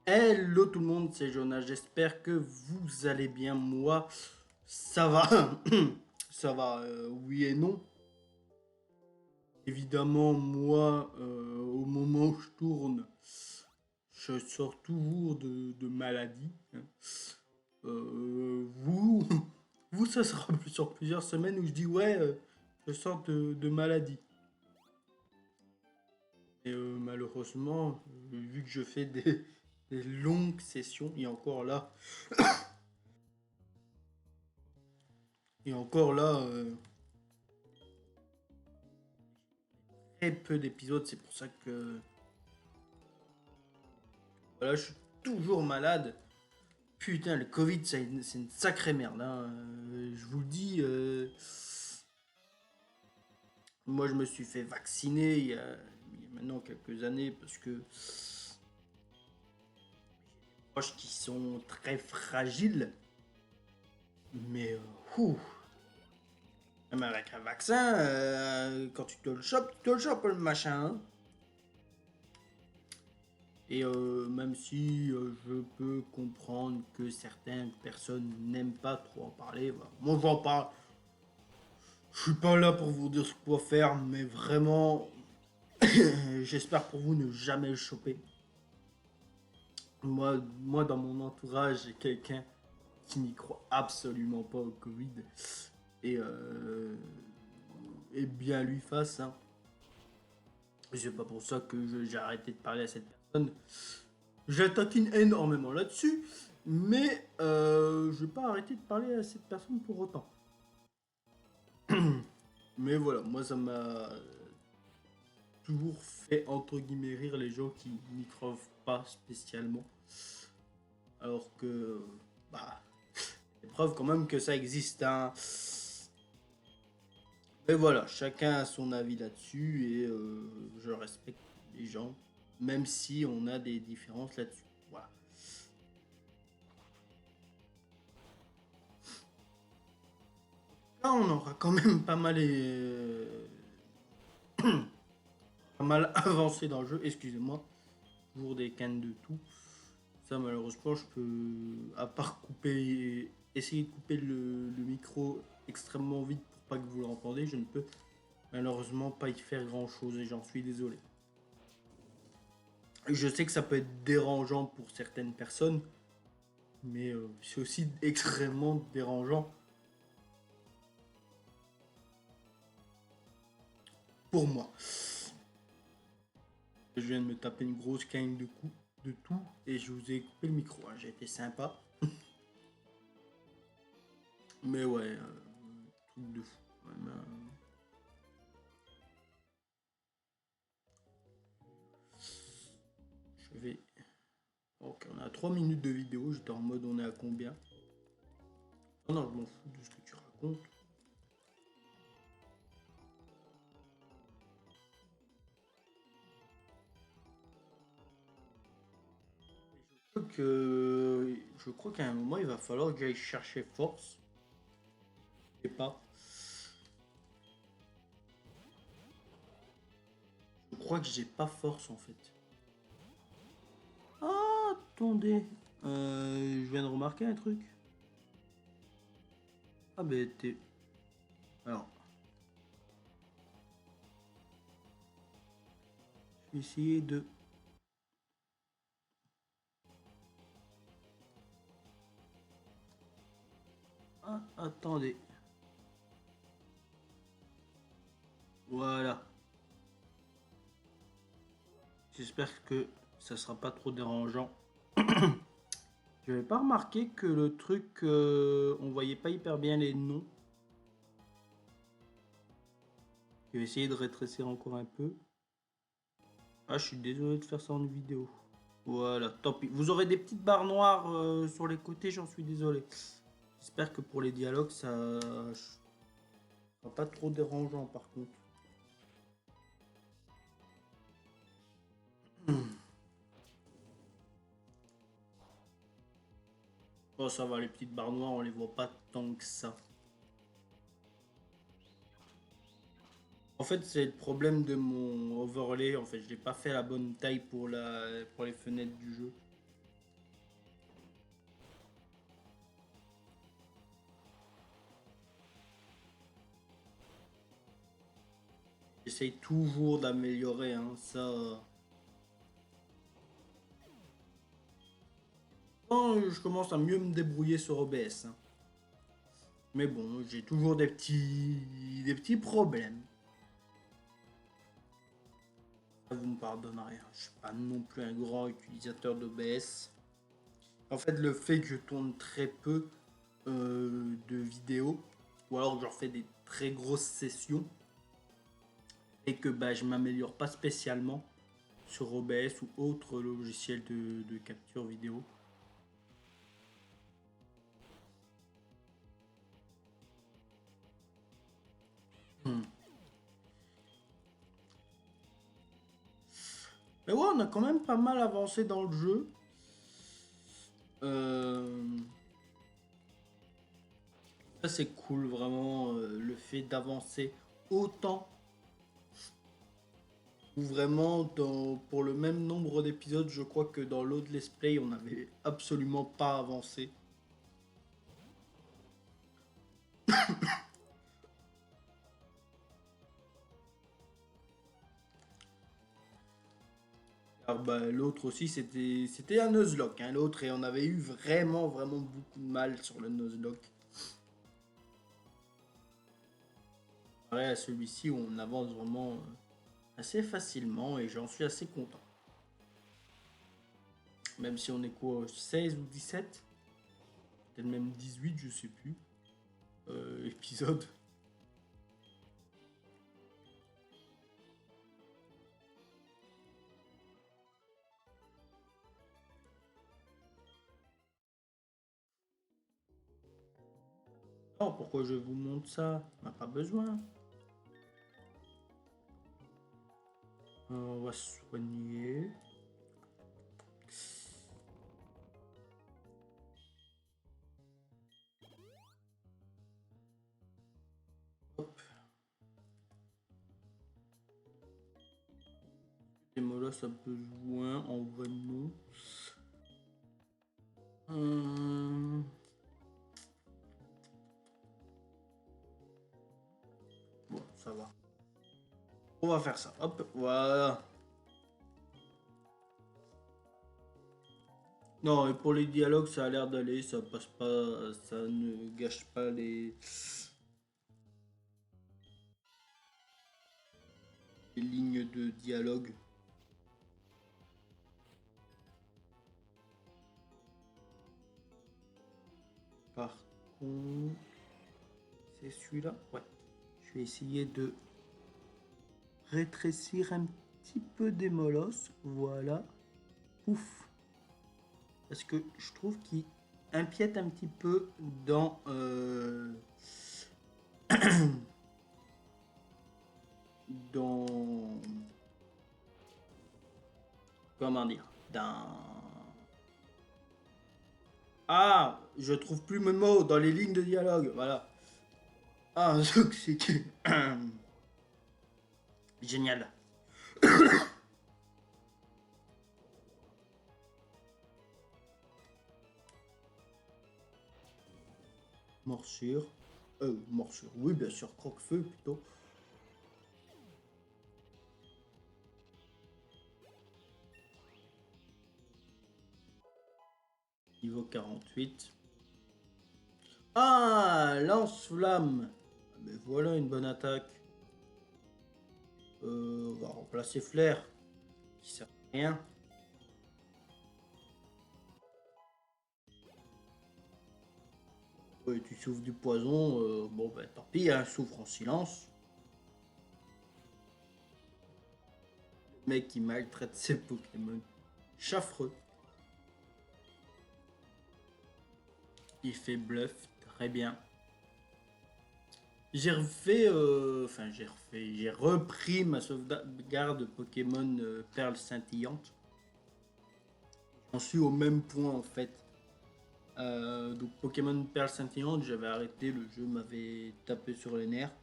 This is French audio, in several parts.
Hello tout le monde, c'est Jonas, j'espère que vous allez bien. Moi, ça va. Ça va, oui et non. Évidemment, moi, au moment où je tourne, je sors toujours de maladie, hein. Vous, vous, ça sera sur plusieurs semaines où je dis ouais, je sors de maladie. Et malheureusement, vu que je fais des longues sessions, et encore là, très peu d'épisodes, c'est pour ça que voilà, je suis toujours malade. Putain, le Covid, c'est une sacrée merde, hein. Je vous le dis, moi je me suis fait vacciner il y a maintenant quelques années parce que proches qui sont très fragiles. Mais ouh, même avec un vaccin, quand tu te le chopes le machin, hein. Et même si je peux comprendre que certaines personnes n'aiment pas trop en parler, voilà. Moi j'en parle. Je suis pas là pour vous dire quoi faire, mais vraiment, j'espère pour vous ne jamais le choper. Moi, dans mon entourage, j'ai quelqu'un qui n'y croit absolument pas au Covid. Et, et bien lui fasse, hein. C'est pas pour ça que j'ai arrêté de parler à cette personne. Je taquine énormément là-dessus, mais je vais pas arrêter de parler à cette personne pour autant. Mais voilà, moi ça m'a toujours fait entre guillemets rire les gens qui n'y croient pas spécialement. Alors que, bah, c'est preuve quand même que ça existe, hein. Mais voilà, chacun a son avis là-dessus et je respecte les gens, même si on a des différences là-dessus. Voilà. Là, on aura quand même pas mal avancé dans le jeu. Excusez-moi, toujours des cannes de tout. Ça, malheureusement, je peux, à part couper, essayer de couper le micro extrêmement vite pour pas que vous l'entendez, je ne peux malheureusement pas y faire grand chose et j'en suis désolé. Je sais que ça peut être dérangeant pour certaines personnes, mais c'est aussi extrêmement dérangeant pour moi. Je viens de me taper une grosse canne de tout et je vous ai coupé le micro, hein. J'ai été sympa, mais ouais, truc de fou. Même, je vais. Ok, on a 3 minutes de vidéo. J'étais en mode on est à combien? Oh non, je m'en fous de ce que tu racontes. Je crois qu'à un moment il va falloir que j'aille chercher force. Et pas. Je crois que j'ai pas force en fait. Ah, attendez. Je viens de remarquer un truc. Ah ben t'es. Alors, je vais essayer de. Ah, attendez. Voilà. J'espère que ça sera pas trop dérangeant. Je n'avais pas remarqué que le truc, on voyait pas hyper bien les noms. Je vais essayer de rétrécir encore un peu. Ah, je suis désolé de faire ça en vidéo. Voilà, tant pis. Vous aurez des petites barres noires sur les côtés, j'en suis désolé. J'espère que pour les dialogues, ça sera pas trop dérangeant par contre. Oh, ça va, les petites barres noires, on les voit pas tant que ça. En fait, c'est le problème de mon overlay. En fait, je n'ai pas fait la bonne taille pour les fenêtres du jeu. J'essaye toujours d'améliorer, hein, ça. Bon, je commence à mieux me débrouiller sur OBS, hein. Mais bon, j'ai toujours des petits problèmes. Ça, vous me pardonnerez, hein. Je suis pas non plus un grand utilisateur d'OBS. En fait, le fait que je tourne très peu de vidéos, ou alors que j'en fais des très grosses sessions, et que bah, je m'améliore pas spécialement sur OBS ou autre logiciel de capture vidéo. Mais ouais, on a quand même pas mal avancé dans le jeu. Ça c'est cool vraiment le fait d'avancer autant. Ou vraiment pour le même nombre d'épisodes, je crois que dans l'autre Let's Play, on n'avait absolument pas avancé. Alors bah, l'autre aussi c'était un Nuzlocke, hein, l'autre, et on avait eu vraiment beaucoup de mal sur le Nuzlocke. Pareil à celui-ci où on avance vraiment assez facilement et j'en suis assez content. Même si on est quoi, 16 ou 17, peut-être même 18, je sais plus, épisode. Non, pourquoi je vous montre ça? On n'a pas besoin. On va se soigner. Hop. Et moi là, ça peut jouer en vrai non. Bon, ça va. On va faire ça. Hop, voilà. Non, et pour les dialogues, ça a l'air d'aller, ça passe pas, ça ne gâche pas les lignes de dialogue. Par contre, c'est celui-là. Ouais. Je vais essayer de rétrécir un petit peu des molosses. Voilà. Ouf. Parce que je trouve qu'il empiète un petit peu dans dans comment dire, dans ah, je trouve plus mes mots dans les lignes de dialogue. Voilà. Ah, c'est génial. Morsure. Morsure. Oui, bien sûr, croque-feu plutôt. Niveau 48. Ah, lance-flamme. Mais voilà une bonne attaque. On va remplacer Flair. Qui sert à rien. Ouais, tu souffres du poison. Bon, ben tant pis, hein, souffre en silence. Le mec qui maltraite ses Pokémon. Chaffreux. Il fait bluff. Très bien. J'ai refait, enfin j'ai repris ma sauvegarde Pokémon Perle scintillante. J'en suis au même point en fait. Donc Pokémon Perle scintillante, j'avais arrêté, le jeu m'avait tapé sur les nerfs.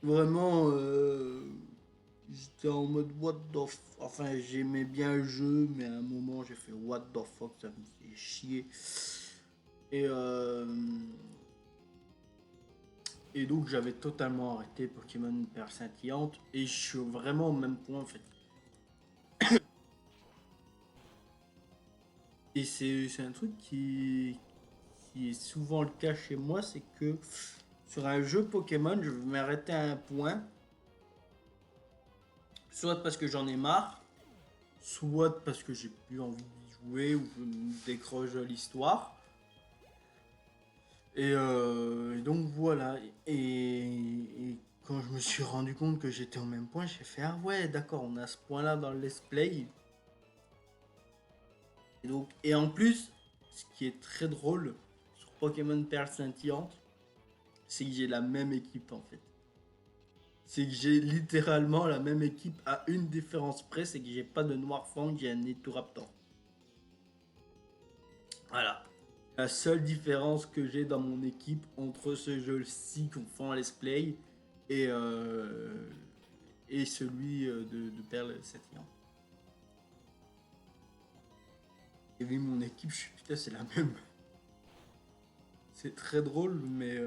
Vraiment, j'étais en mode what the fuck. Enfin, j'aimais bien le jeu, mais à un moment j'ai fait what the fuck, ça me fait chier. Et Et donc j'avais totalement arrêté Pokémon Perle Scintillante et je suis vraiment au même point en fait. Et c'est un truc qui est souvent le cas chez moi, c'est que sur un jeu Pokémon, je vais m'arrêter à un point, soit parce que j'en ai marre, soit parce que j'ai plus envie d'y jouer ou je me décroche de l'histoire. Et donc voilà. Et quand je me suis rendu compte que j'étais au même point, j'ai fait ah ouais, d'accord, on a ce point-là dans le let's play. Et en plus, ce qui est très drôle sur Pokémon Perle Scintillante, c'est que j'ai la même équipe en fait. C'est que j'ai littéralement la même équipe à une différence près, c'est que j'ai pas de Noirfang, j'ai un Nidoran. Voilà. La seule différence que j'ai dans mon équipe entre ce jeu-ci qu'on fait en let's play et, euh, et celui de Perle Scintillante. Et vu mon équipe, je suis putain, c'est la même. C'est très drôle, mais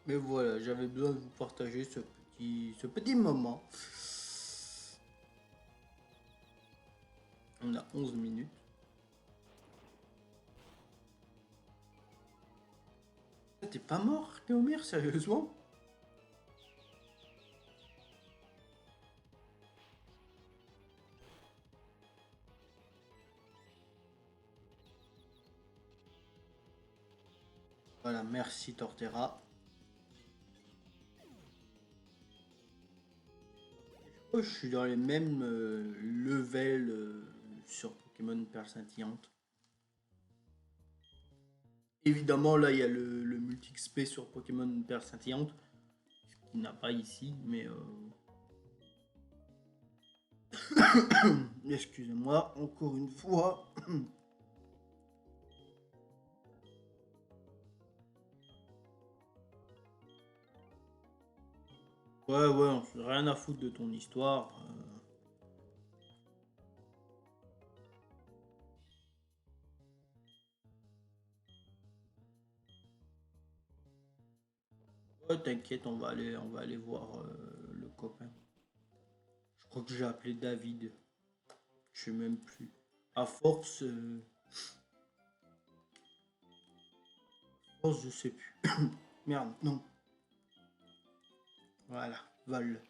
voilà, j'avais besoin de vous partager ce petit moment. On a 11 minutes. T'es pas mort, Théomir, sérieusement? Voilà, merci Torterra. Je suis dans les mêmes levels sur Pokémon Perle Scintillante. Évidemment, là, il y a le multi-XP sur Pokémon Perle Scintillante, qui n'a pas ici, mais excusez-moi, encore une fois. Ouais, ouais, on fait rien à foutre de ton histoire. Ouais, t'inquiète, on va aller voir le copain. Je crois que j'ai appelé David. Je sais même plus. À force, je sais plus. Merde, non. Voilà, Val.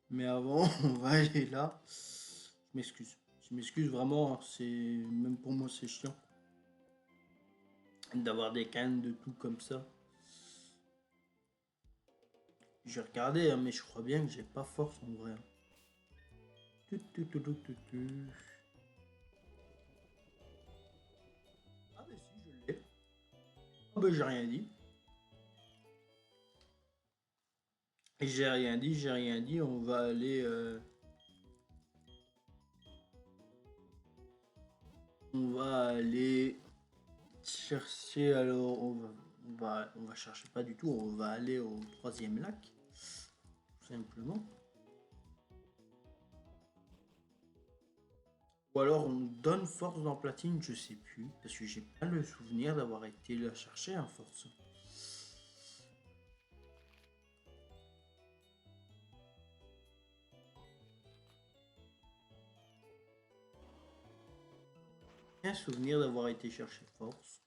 Mais avant, on va aller là. Je m'excuse. Je m'excuse vraiment, hein, c'est même pour moi c'est chiant d'avoir des cannes de tout comme ça. J'ai regardé, hein, mais je crois bien que j'ai pas force en vrai. Tu, tu, tu, tu, tu, tu. Ah bah si, je l'ai. Ah bah j'ai rien dit. Et j'ai rien dit, j'ai rien dit. On va aller chercher. Alors, on va chercher pas du tout. On va aller au troisième lac, tout simplement. Ou alors on donne force dans platine, je sais plus, parce que j'ai pas le souvenir d'avoir été la chercher en force. J'ai un souvenir d'avoir été chercher force.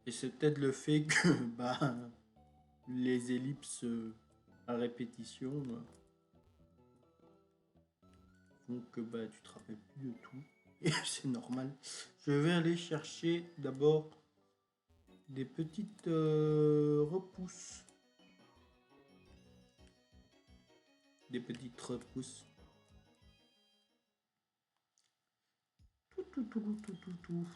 Et c'est peut-être le fait que bah, les ellipses à répétition font que bah, tu te rappelles plus de tout. Et c'est normal. Je vais aller chercher d'abord des petites repousses. Des petites repousses. Tout.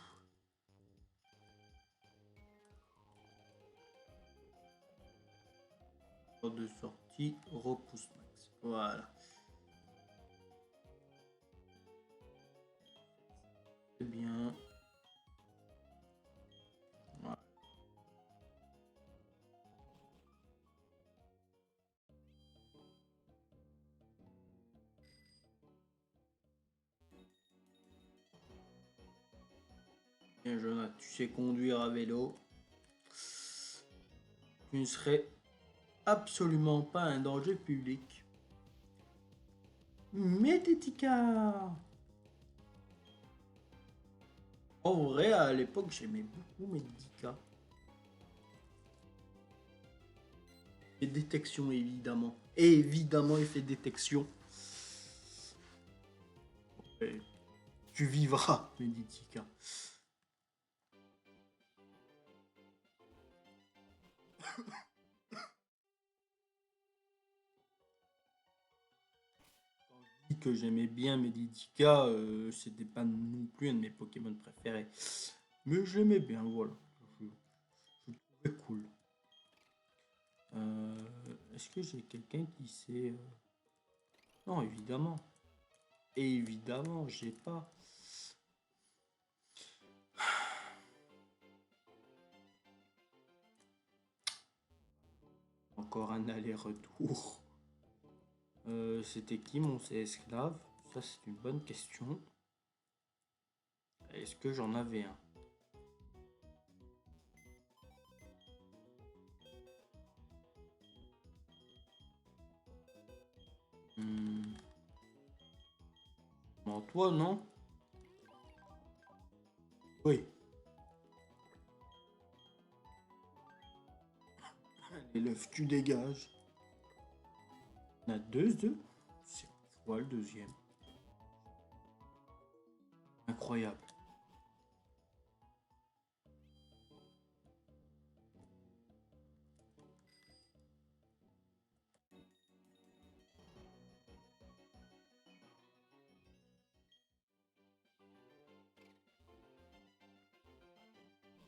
De sortie, repousse max. Voilà. C'est bien. Voilà. Bien, Jonathan, tu sais conduire à vélo. Tu ne serais absolument pas un danger public. Méditica. En vrai, à l'époque, j'aimais beaucoup Medica. Et détection, évidemment. Et évidemment, il fait détection. Et tu vivras, Meditica. Que j'aimais bien Meditica, c'était pas non plus un de mes Pokémon préférés. Mais j'aimais bien, voilà. Je trouvais cool. Est-ce que j'ai quelqu'un qui sait... Non, évidemment. Évidemment, j'ai pas. Encore un aller-retour. C'était qui mon esclave? Ça, c'est une bonne question. Est-ce que j'en avais un? Hmm. Bon, toi, non? Oui. Et l'œuf, tu dégages. On a deux. C'est quoi le deuxième? Incroyable.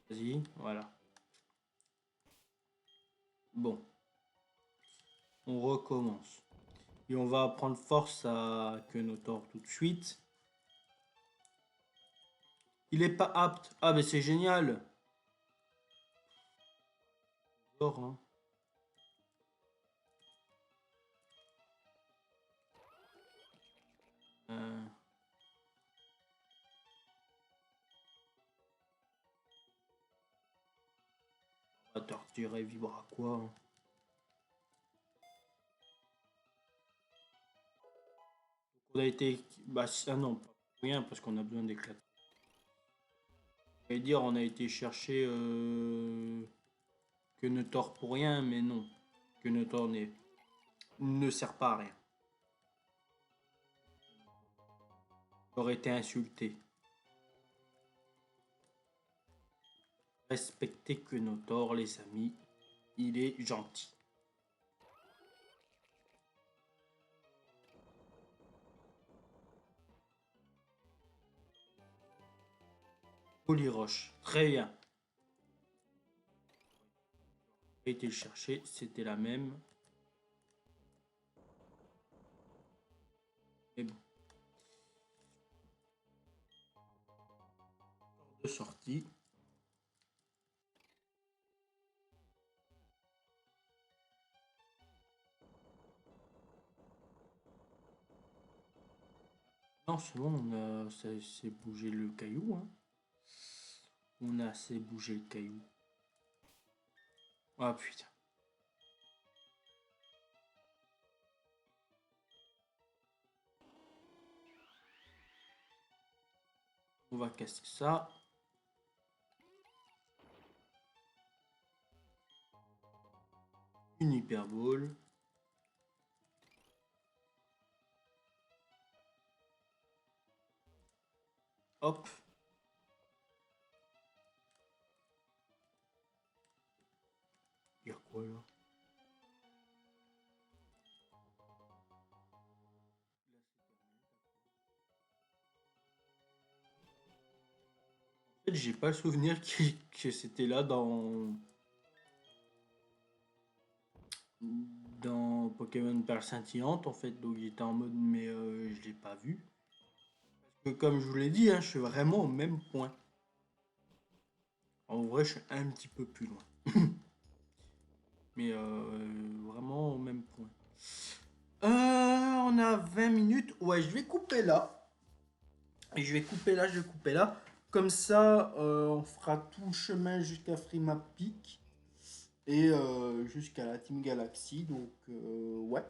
Vas-y, voilà. Bon, on recommence. Et on va prendre force à Kenotor tout de suite. Il est pas apte. Ah, mais c'est génial. Or, hein. Euh, on va te retirer vivre à quoi, hein. On a été. Bah, ah non, pas pour rien, parce qu'on a besoin d'éclater. Je vais dire, on a été chercher Kenotor pour rien, mais non. Kenotor ne sert pas à rien. Il aurait été insulté. Respectez Kenotor, les amis. Il est gentil. Polyroche, très bien. J'ai été le chercher, c'était la même. Mais bon. De sortie. Non, c'est bon, on a assez bougé le caillou, hein. On a assez bougé le caillou. Ah putain. On va casser ça. Une hyperbole. Hop. Il y a quoi là? En fait, j'ai pas le souvenir que c'était là dans Pokémon Perle Scintillante en fait, donc j'étais en mode mais je l'ai pas vu. Parce que comme je vous l'ai dit, hein, je suis vraiment au même point. En vrai, je suis un petit peu plus loin. Mais vraiment au même point. On a 20 minutes. Ouais, je vais couper là. Et je vais couper là, je vais couper là. Comme ça, on fera tout le chemin jusqu'à Frima Peak et jusqu'à la Team Galaxy. Donc, ouais,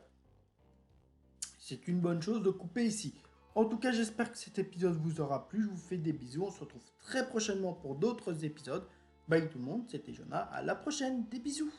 c'est une bonne chose de couper ici. En tout cas, j'espère que cet épisode vous aura plu. Je vous fais des bisous. On se retrouve très prochainement pour d'autres épisodes. Bye tout le monde, c'était Jonah. À la prochaine. Des bisous.